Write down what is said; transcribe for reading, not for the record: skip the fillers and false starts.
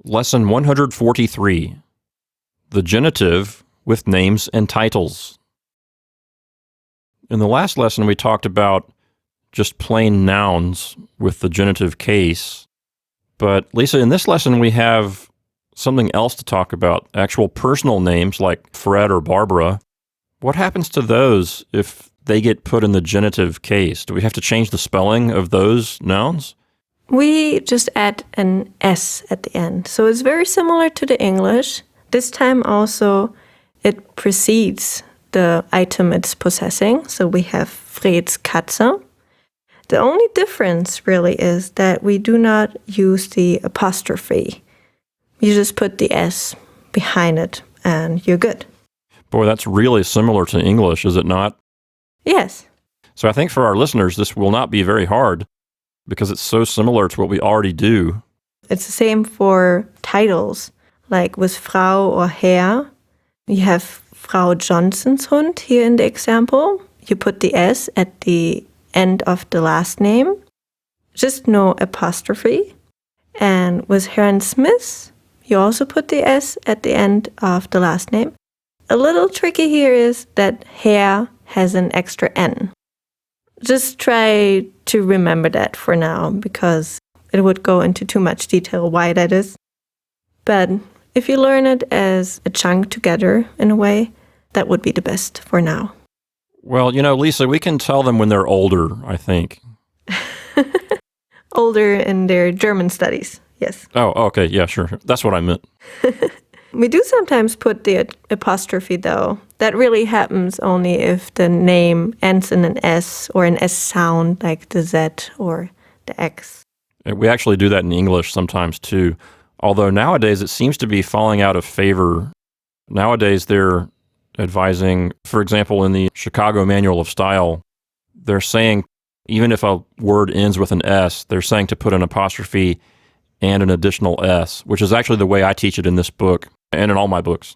Lesson 143. The genitive with names and titles. In the last lesson, we talked about just plain nouns with the genitive case. But Lisa, in this lesson, we have something else to talk about, actual personal names like Fred or Barbara. What happens to those if they get put in the genitive case? Do we have to change the spelling of those nouns? We just add an S at the end. So it's very similar to the English. This time also it precedes the item it's possessing. So we have Freds Katze. The only difference really is that we do not use the apostrophe. You just put the S behind it and you're good. Boy, that's really similar to English, is it not? Yes. So I think for our listeners, this will not be very hard because it's so similar to what we already do. It's the same for titles, like with Frau or Herr. You have Frau Johnson's Hund here in the example. You put the S at the end of the last name, just no apostrophe. And with Herrn Smith, you also put the S at the end of the last name. A little tricky here is that Herr has an extra N. Just try to remember that for now, because it would go into too much detail why that is. But if you learn it as a chunk together in a way, that would be the best for now. Well, Lisa, we can tell them when they're older, I think. Older in their German studies, yes. Oh, okay, yeah, sure. That's what I meant. We do sometimes put the apostrophe, though. That really happens only if the name ends in an S or an S sound, like the Z or the X. We actually do that in English sometimes, too. Although nowadays it seems to be falling out of favor. Nowadays they're advising, for example, in the Chicago Manual of Style, they're saying even if a word ends with an S, they're saying to put an apostrophe and an additional S, which is actually the way I teach it in this book and in all my books.